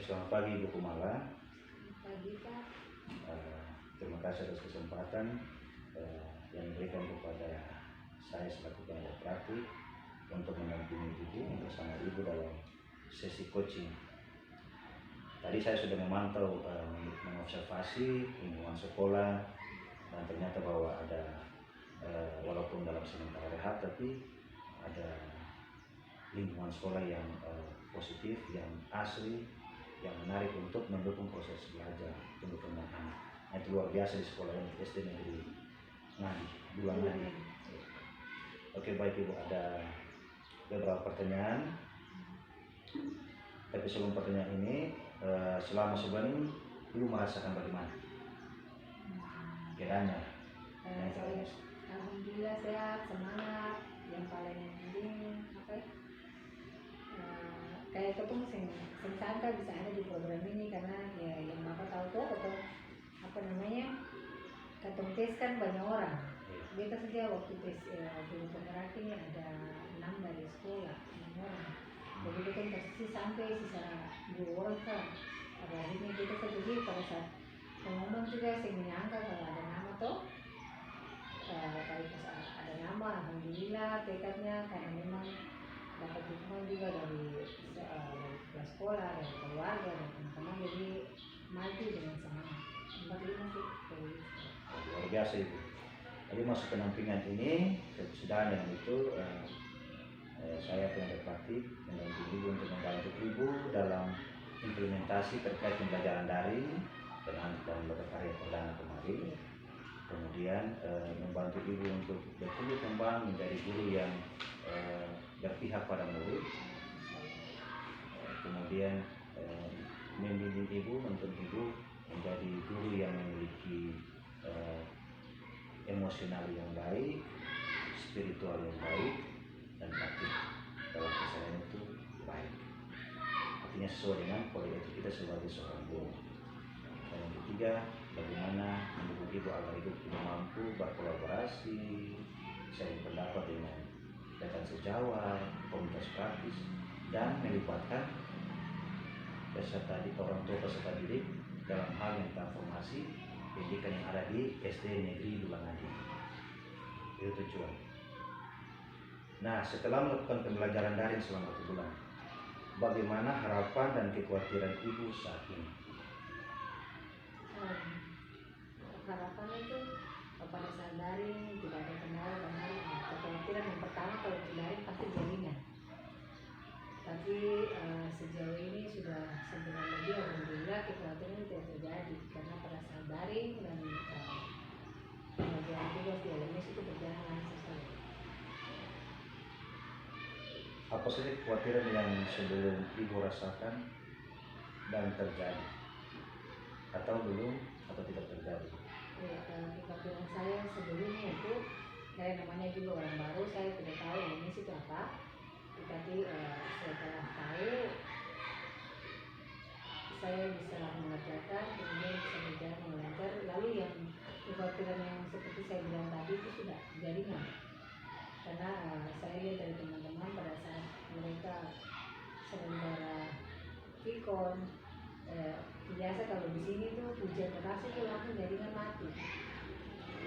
selamat pagi Ibu Kumala. Pagi Pak. Terima kasih atas kesempatan yang diberikan kepada saya selaku tenaga praktik untuk mendampingi Ibu bersama Ibu dalam sesi coaching. Tadi saya sudah memantau, mengobservasi lingkungan sekolah, dan ternyata bahwa ada walaupun dalam sementara rehat, tapi ada lingkungan sekolah yang positif, yang asli, yang menarik untuk mendukung proses belajar untuk anak. Itu luar biasa di sekolah ini, SD Negeri Ngadi, Bulang Ngadi. Oke, baik Ibu, ada beberapa pertanyaan. Tapi sebelum pertanyaan ini, selama sebulan ini Ibu merasakan bagaimana? Kiranya. Alhamdulillah sehat, semangat. Yang paling penting kayak ketemu sing sangka bisa ada di program ini, karena ya yang Bapak tahu tuh ketemu tes kan banyak orang. Kita saja waktu tes di Meraki ini ada 6 dari sekolah, 6 orang. Jadi kita posisi sampai sisa 2 orang kan. Pada akhirnya kita jadi pada saat pengumuman juga saya menyangka kalau ada nama tuh. Kalau pas ada nama, alhamdulillah tekadnya, karena memang dapat dukungan juga dari kepala sekolah, dari keluarga, dari teman-teman, jadi maju dengan semangat. 45 sih. Luar biasa Ibu. Tadi masuk pendampingan ini, kesudahan yang itu saya tenaga praktik mendampingi Ibu untuk membantu Ibu dalam implementasi terkait pembelajaran daring dan beberapa karya perdana kemarin. Kemudian membantu Ibu untuk betul kembang menjadi guru yang berpihak pada murid. Kemudian membimbing Ibu untuk Ibu menjadi guru yang memiliki emosional yang baik, spiritual yang baik, dan praktik dalam keseharian itu baik. Artinya sesuai dengan kode etik kita sebagai seorang guru. Dan yang ketiga, bagaimana mendukung Ibu agar Ibu mampu berkolaborasi, sharing pendapat dengan rekan sejawat, komunitas praktis, dan melibatkan orang tua peserta didik dalam hal yang transformasi pendidikan yang ada di SD Negeri Bulang Ngadi. Itu tujuan. Nah, setelah melakukan pembelajaran daring selama 1 bulan, bagaimana harapan dan kekhawatiran Ibu saat ini? Harapan itu pada saat daring tidak ada kendala, karena kekhawatiran yang pertama kalau di daring pasti jaringan. Tapi sejauh ini sudah sebulan lebih, alhamdulillah kekhawatiran tidak terjadi, karena pada saat daring dan pengajaran tugas di LMS itu berjalan lancar saja. Apa saja kekhawatiran yang sebelum Ibu rasakan dan terjadi, atau belum atau tidak terjadi? Ya, kekhawatiran saya sebelumnya itu, saya namanya juga orang baru, saya tidak tahu LMS itu apa. Tetapi setelah tahu, saya bisa mengerjakan, kemudian bisa berjalan dengan lancar. Lalu yang kekhawatiran yang seperti saya bilang tadi itu sudah jaringan, karena saya lihat dari teman-teman pada saat mereka sementara Vicon, biasa kalau di sini tuh hujan deras itu langsung jaringan mati.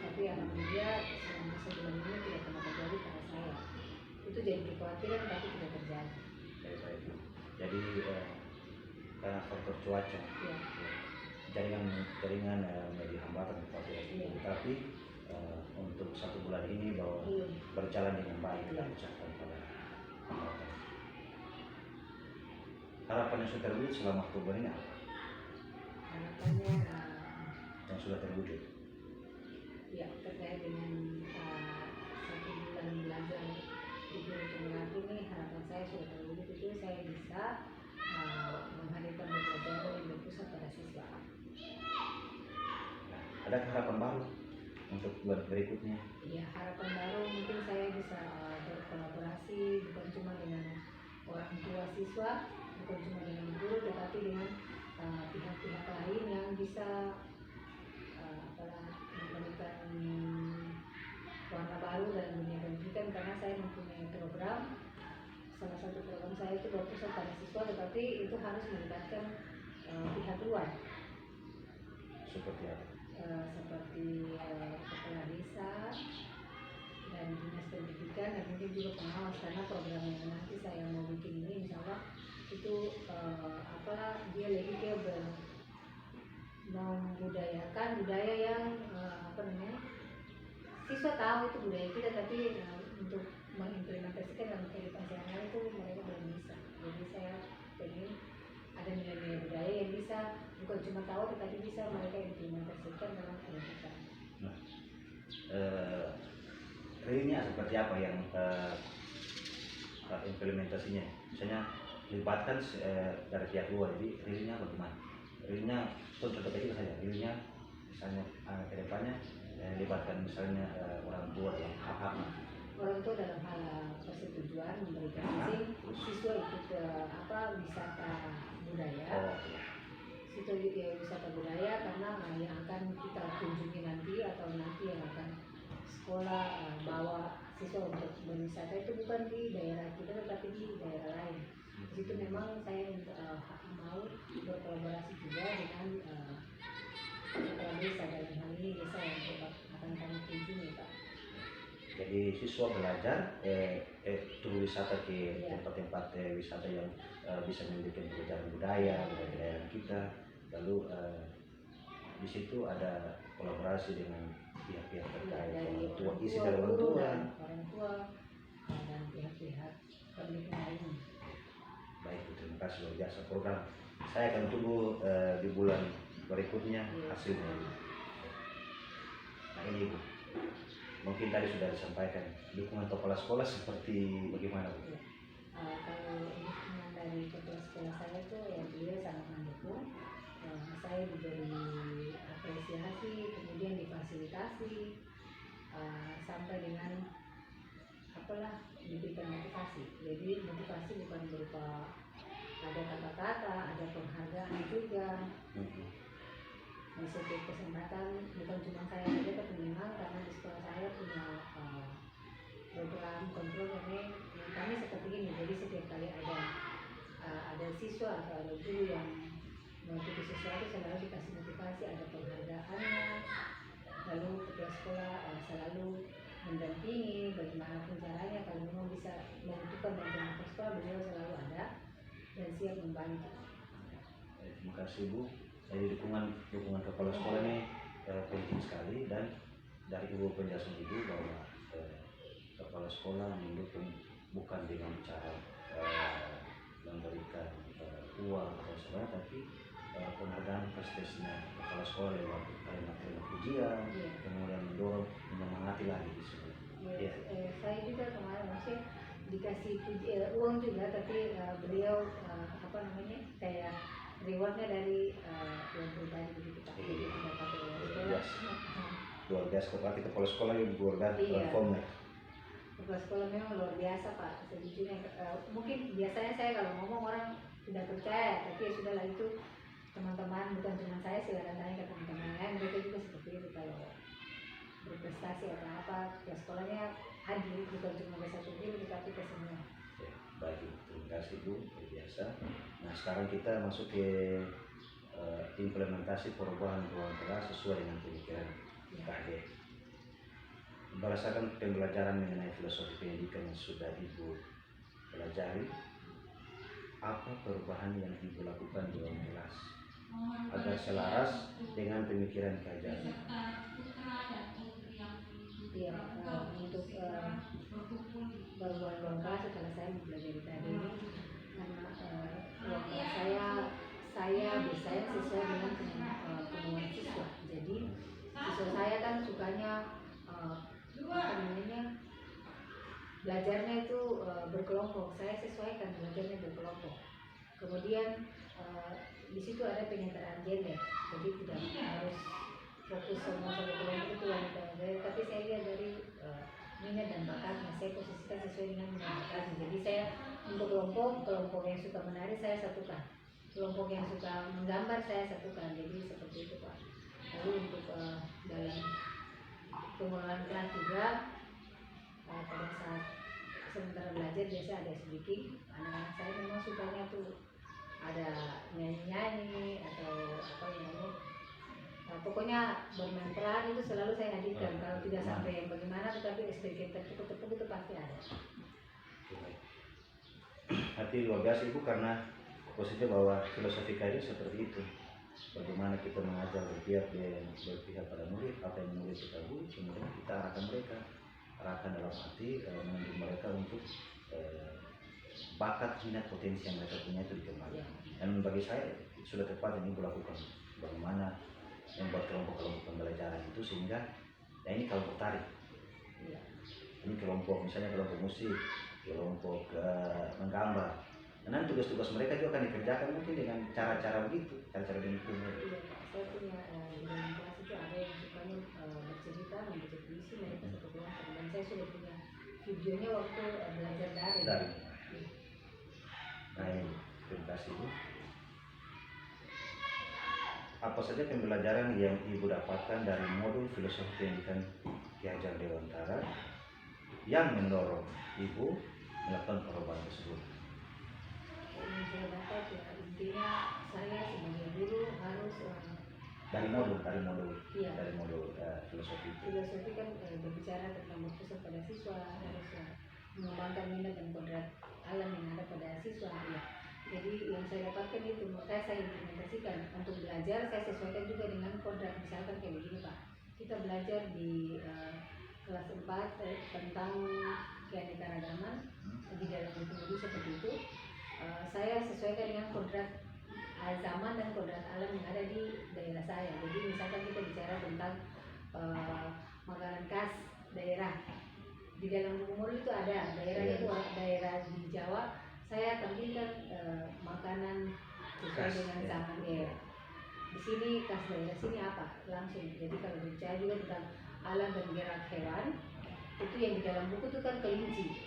Tapi alhamdulillah selama sebulan ini tidak pernah terjadi pada saya. Itu jadi kekhawatiran tapi tidak terjadi. Jadi karena faktor cuaca, ya. jaringan menjadi hambatan kepada tapi untuk 1 bulan ini bahwa berjalan dengan baik dan ucapkan pada hambatan. Harapan yang sudah terwujud selama 1 bulan ini apa? Harapannya yang sudah terwujud? Ya, terkait dengan 1 bulan belajar di Meraki ini, harapan saya sudah terwujud, itu saya bisa menghadirkan pembelajaran yang berpusat pada siswa. Nah, ada harapan baru untuk bulan berikutnya? Ya, harapan baru mungkin saya bisa berkolaborasi bukan cuma dengan orang tua siswa, bukan cuma dengan guru, tetapi dengan pihak-pihak lain yang bisa memberikan warna baru dalam dunia pendidikan, karena saya mempunyai program. Salah satu program saya itu berpusat pada siswa, tetapi itu harus melibatkan pihak luar Seperti apa? seperti kepala desa dan dinas pendidikan dan mungkin juga pengawas, karena program yang nanti saya mau bikin ini insya Allah itu dia lebih ke membudayakan budaya yang siswa tahu itu budaya kita, tapi untuk mengimplementasikan dalam kehidupan sehari-hari itu mereka belum bisa. Jadi saya pengen ada nilai-nilai budaya yang bisa bukan cuma tahu tetapi bisa mereka implementasikan dalam kehidupan. Nah, realnya seperti apa yang implementasinya? Misalnya libatkan dari pihak luar, jadi realnya bagaimana? Realnya contoh kecil saja, realnya misalnya ke depannya libatkan misalnya orang tua dalam hal-hal Orang tua dalam hal persetujuan memberikan izin siswa ikut wisata budaya. Siswa wisata budaya karena yang akan kita kunjungi nanti atau nanti yang akan sekolah bawa siswa untuk berwisata itu bukan di daerah kita tetapi di daerah lain. Di situ memang saya mau berkolaborasi juga dengan kepala desa, dalam hal ini desa yang akan kami kunjungi, Pak. Jadi siswa belajar wisata ke tempat-tempat wisata yang bisa membuat pelajaran budaya daerah kita. Lalu di situ ada kolaborasi dengan pihak-pihak terkait, orang tua, isi dari orang tua dan pihak-pihak pendidik lain. Baik, terima kasih luar biasa program. Saya akan tunggu di bulan berikutnya hasilnya. Nah ini Ibu, mungkin tadi sudah disampaikan dukungan kepala sekolah seperti bagaimana Bu? Kalau dukungan dari kepala sekolah saya itu ya beliau sangat mendukung. Saya diberi apresiasi, kemudian difasilitasi sampai dengan diberikan motivasi. Jadi motivasi bukan berupa ada kata-kata, ada penghargaan juga. Di setiap kesempatan bukan cuma saya saja, tapi memang karena di sekolah saya punya program kontrol yang kami seperti ini. Jadi setiap kali ada siswa atau ada guru yang mengikuti sesuatu selalu dikasih motivasi, ada penghargaannya. Lalu kepala sekolah selalu mendampingi bagaimanapun caranya, kalau memang bisa membutuhkan bantuan kepala sekolah, beliau selalu ada dan siap membantu. Terima kasih Bu. Jadi dukungan kepala sekolah ini penting sekali, dan dari Ibu penjelasan Ibu bahwa kepala sekolah mendukung bukan dengan cara memberikan uang atau sebagainya, tapi penghargaan prestasinya kepala sekolah lewat kalimat-kalimat pujian, kemudian mendorong, menyemangati lagi di sini. Saya juga kemarin masih dikasih uang juga, tapi beliau kayak rewardnya dari uang pribadi begitu Pak. Jadi tidak pakai uang sekolah. Luar biasa kepala sekolah yang luar biasa performnya. Kepala sekolah memang luar biasa Pak. Sejujurnya mungkin biasanya saya kalau ngomong orang tidak percaya, tapi ya sudahlah, itu teman-teman, bukan cuma saya, silakan tanya ke teman-teman lain, mereka juga seperti itu. Kalau berprestasi atau apa, kepala sekolahnya hadir, bukan cuma ke satu guru tetapi ke semua. Baik, terima kasih Bu, biasa. Nah sekarang kita masuk ke implementasi perubahan ruang kelas sesuai dengan pemikiran KD. Berdasarkan pembelajaran mengenai filosofi pendidikan yang sudah Ibu pelajari, apa perubahan yang Ibu lakukan di ruang kelas agar selaras dengan pemikiran kerajaan? Ya, untuk perubahan ruang kelas setelah saya mempelajari tadi ini, karena ruang kelas saya biasanya sesuai dengan kemauan siswa. Jadi siswa saya kan sukanya belajarnya itu berkelompok. Saya sesuaikan belajarnya berkelompok. Kemudian di situ ada penyetaraan gender, jadi tidak harus fokus semua satu kelompok itu wanita, tapi saya lihat dari minat dan bakatnya, saya posisikan sesuai dengan minat dan bakatnya. Jadi saya untuk kelompok yang suka menari saya satukan, kelompok yang suka menggambar saya satukan, jadi seperti itu Pak. Lalu untuk dalam pengelolaan kelas juga pada saat sementara belajar biasa ada speaking, anak-anak saya memang sukanya tuh ada nyanyi-nyanyi atau apa namanya. Pokoknya bermain peran itu selalu saya hadirkan. Kalau tidak sampai yang bagaimana, tetapi sedikit tepuk-tepuk itu pasti ada. Hati luar biasa Ibu, karena posisinya bahwa filosofi karir seperti itu. Bagaimana kita mengajar berpihak pada murid, apa yang murid ketahui, kemudian kita arahkan dalam hati, menunjuk mereka untuk bakat, minat, potensi yang mereka punya itu dikembangkan. Dan bagi saya sudah tepat yang Ibu lakukan. Bagaimana membuat kelompok-kelompok pembelajaran itu sehingga ya ini kelompok tari, ini kelompok misalnya kelompok musik, kelompok menggambar. Dan tugas-tugas mereka juga akan dikerjakan mungkin dengan cara-cara begitu, cara-cara demikian. Iya, saya punya di dalam kelas itu ada yang sukanya bercerita, membaca puisi, mereka satu kelompok. Dan saya sudah punya videonya waktu belajar daring. Baik, terima kasih Bu. Apa saja pembelajaran yang Ibu dapatkan dari modul filosofi pendidikan Ki Hajar Dewantara yang mendorong Ibu melakukan perubahan tersebut? Yang saya dapat ya intinya saya sebagai guru harus dari modul iya. dari modul filosofi kan berbicara tentang berpesan pada siswa, harus mengembangkan minat dan kodrat alam yang ada pada siswa ya. Jadi yang saya dapatkan itu, makanya saya implementasikan untuk belajar, saya sesuaikan juga dengan kodrat. Misalkan kayak begini Pak, kita belajar di kelas 4 tentang keanekaragaman di dalam lingkungan seperti itu. Saya sesuaikan dengan kodrat zaman dan kodrat alam yang ada di daerah saya. Jadi misalkan kita bicara tentang makanan khas daerah, di dalam buku modul itu ada daerah itu daerah di Jawa. Saya tampilkan makanan sesuai dengan zaman ya. Di sini khas daerah sini apa langsung. Jadi kalau bicara juga tentang alam dan gerak hewan, itu yang di dalam buku itu kan kelinci.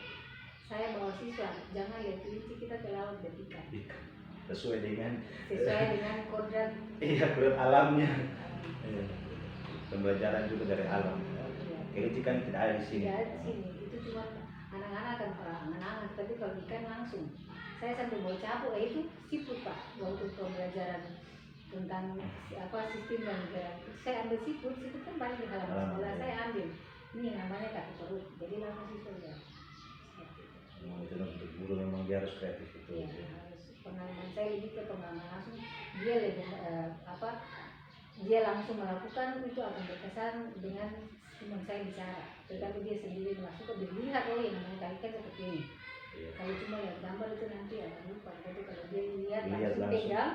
Saya bawa siswa, jangan lihat kelinci, kita ke laut betika. Sesuai dengan kodrat. Iya, kodrat alamnya. Pembelajaran juga dari alam. Kelinci kan tidak ada di sini. Tidak ada di sini. Itu cuma anak-anak kan angan-angan, tapi kalau ikan langsung. Saya sampai bawa capuk, itu siput Pak. Waktu pembelajaran tentang sistem dan gerak. Saya ambil siput kan banyak di halaman sekolah. Saya ambil. Ini namanya kaki perut. Jadi langsung siswa ya. Itu untuk guru memang dia harus kreatif itu. Ya, harus pengalaman saya lebih ke pengalaman langsung. Dia lebih dia langsung melakukan itu akan berkesan dengan teman saya bicara. Tetapi dia sendiri melakukan, dilihat yang namanya kaki kan seperti ini. Iya. Kalau cuma lihat gambar itu nanti akan lupa. Tapi kalau dia lihat langsung pegang,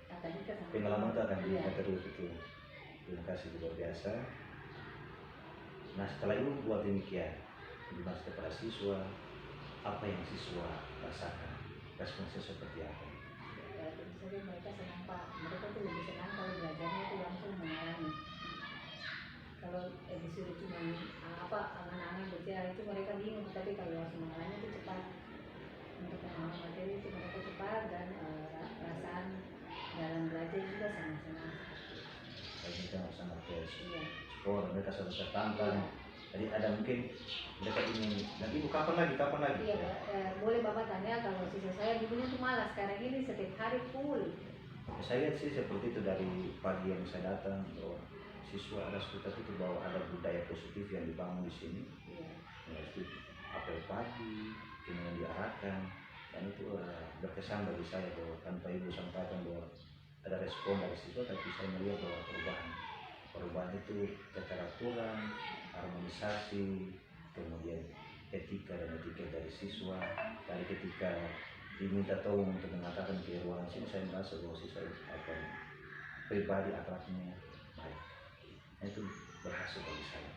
akan bisa sama. Pengalaman itu akan diingat terus itu. Terima kasih luar biasa. Nah setelah itu buat demikian, dibahas kepada siswa, apa yang siswa rasakan, responsnya seperti apa? Ya, tentu saja mereka senang Pak. Mereka tuh lebih senang kalau belajarnya itu langsung mengalami. Kalau disuruh cuma angan-angan berbicara itu mereka bingung, tapi kalau langsung mengalami itu cepat. Untuk pemahaman materi itu mereka cepat dan perasaan dalam belajar juga sangat senang. Mereka sangat Iya. sport, mereka sangat tertantang. Jadi ada mungkin mereka ingin nanti Ibu kapan lagi? Iya Pak, boleh Bapak tanya kalau siswa saya dulunya tuh malas, sekarang ini setiap hari full. Saya lihat sih seperti itu dari pagi yang saya datang bahwa siswa ada sekitar itu bahwa ada budaya positif yang dibangun di sini. Iya. Itu apel pagi, kemudian diarahkan, dan itu berkesan bagi saya bahwa tanpa Ibu sampaikan bahwa ada respon dari siswa, tapi saya melihat bahwa perubahan itu keteraturan, harmonisasi, kemudian etika dan etika dari siswa. Dari ketika diminta tolong untuk mengatakan ke ruangan sini, saya merasa bahwa siswa akan pribadi akhlaknya baik. Nah, itu berhasil bagi saya.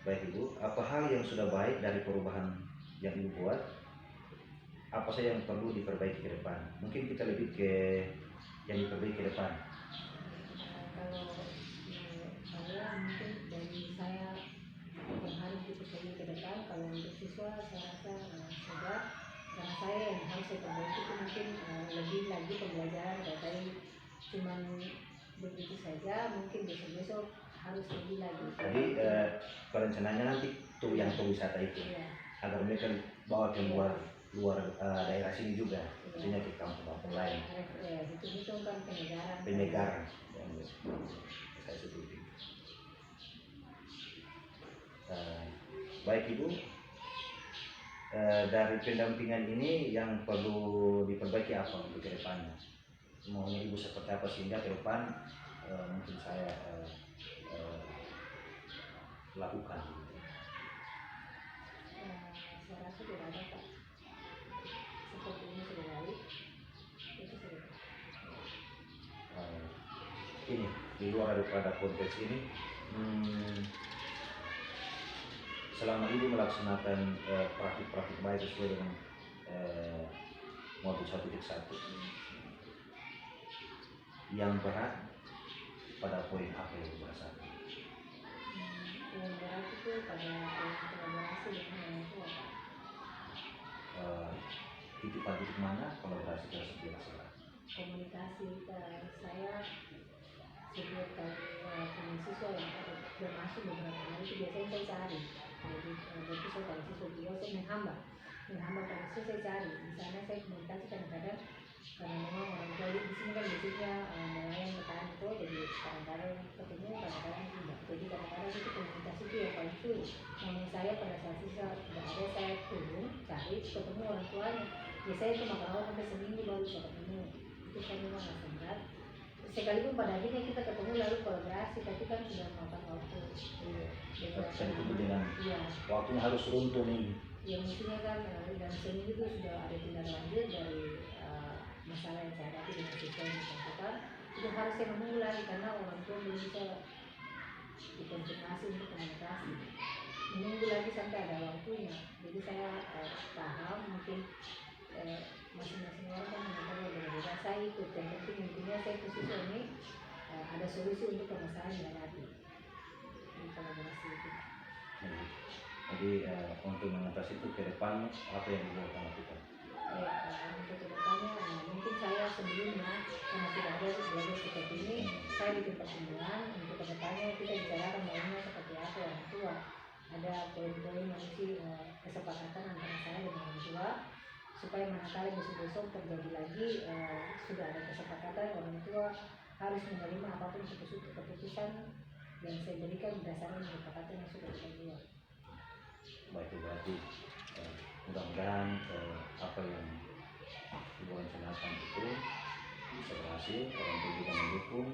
Baik Ibu, apa hal yang sudah baik dari perubahan yang Ibu buat? Apa saja yang perlu diperbaiki ke depan? Mungkin kita lebih ke yang diperbaiki ke depan. Kalau saya mungkin dari saya yang harus diperbaiki ke depan, kalau untuk siswa saya rasa sudah, karena saya yang harus saya perbaiki itu mungkin lebih lagi pembelajaran katanya cuma begitu saja, mungkin besok harus lebih lagi. Jadi perencanaannya nanti tuh yang wisata itu. Iya. agar mereka bawa ke luar daerah sini juga, maksudnya ke kampung-kampung lain. Itu kan penyegaran. Penyegaran, yang saya setuju. Baik Ibu, dari pendampingan ini yang perlu diperbaiki apa untuk ke depannya? Maunya Ibu seperti apa sehingga ke depan mungkin saya lakukan. Saya rasa tidak ada Pak. Seperti ini sudah baik. Itu sudah. Ini di luar daripada konteks ini, selama Ibu melaksanakan praktik-praktik baik sesuai dengan modul 1.1, yang berat pada poin apa yang Ibu rasakan? Yang berat itu pada kolaborasi dengan orang tua Pak. Titik mana kolaborasi tersebut dilaksanakan? Komunikasi saya setiap kali punya siswa yang bermasuk beberapa hari itu biasanya saya cari. Jadi saya kalau siswa dia saya menghambat kalau saya cari. Di sana saya komunikasi kadang-kadang karena memang orang tua di sini kan biasanya nelayan petani itu, jadi kadang-kadang ketemu kadang-kadang tidak. Jadi kadang-kadang itu komunikasi itu yang paling sulit. Namun saya pada saat siswa tidak ada, saya turun cari ketemu orang tuanya. Biasanya cuma kalau sampai seminggu baru bisa ketemu. Itu saya memang rasa berat. Sekalipun pada akhirnya kita ketemu lalu kolaborasi, tapi kan sudah makan waktu. Saya ditutup dengan waktunya harus runtuh nih. Ya mestinya kan dalam seminggu itu sudah ada tindak lanjut dari masalah yang saya hadapi dengan siswa yang bersangkutan. Itu harus saya menunggu lagi karena orang tua belum bisa dikonfirmasi untuk komunikasi. Menunggu lagi sampai ada waktunya. Jadi saya paham mungkin masing-masing orang kan mengatakan berbeda. Saya ikut, yang penting intinya saya khususnya ini ada solusi untuk permasalahan yang dihadapi di kolaborasi itu. Jadi untuk mengatasi itu ke depan apa yang Ibu akan lakukan? Untuk ke depannya mungkin saya sebelumnya karena sudah ada belajar seperti ini, saya bikin pertemuan untuk ke depannya kita bicarakan maunya seperti apa orang tua. Ada poin-poin yang mesti kesepakatan antara saya dengan orang tua supaya manakala besok-besok terjadi lagi sudah ada kesepakatan orang tua harus menerima apapun keputusan yang saya berikan berdasarkan kesepakatan yang sudah saya buat. Baik, berarti mudah-mudahan apa yang Ibu rencanakan itu bisa berhasil, orang tua juga mendukung,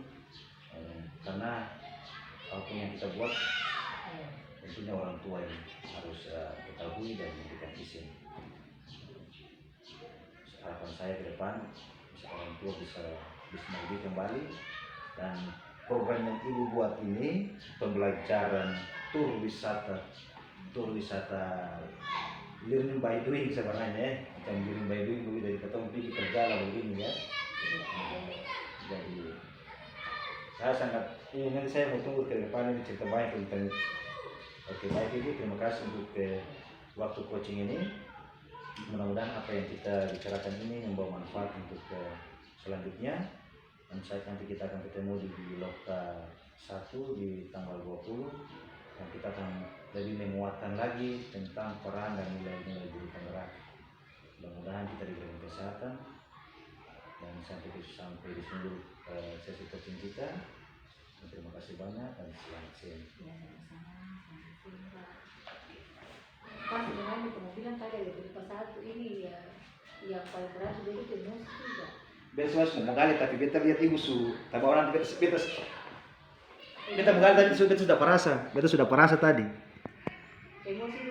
karena apapun yang kita buat tentunya orang tua yang harus ketahui dan memberikan izin. Harapan saya ke depan orang tua bisa lebih kembali, dan program yang Ibu buat ini pembelajaran tur wisata learning by doing sebenarnya, macam learning by doing begitu, dari ketemu pergi kerja lah begini ya. Jadi saya sangat nanti saya mau tunggu ke depan ini cerita banyak tentang. Oke, baik Ibu, terima kasih untuk waktu coaching ini. Mudah-mudahan apa yang kita bicarakan ini membawa manfaat untuk selanjutnya. Dan nanti kita akan ketemu di Loka 1 di tanggal 20, dan kita akan lebih menguatkan lagi tentang peran dan nilai-nilai guru penggerak. Mudah-mudahan kita diberikan kesehatan, dan sampai di seluruh sesi coaching kita. Terima kasih banyak dan selamat siang. Pas dengan di pengadilan tadi ada berupa satu ini ya yang paling berat itu emosi juga. Besok mau menggali tapi beta lihat Ibu tambah orang beta menggali tadi beta sudah perasa tadi. Emosi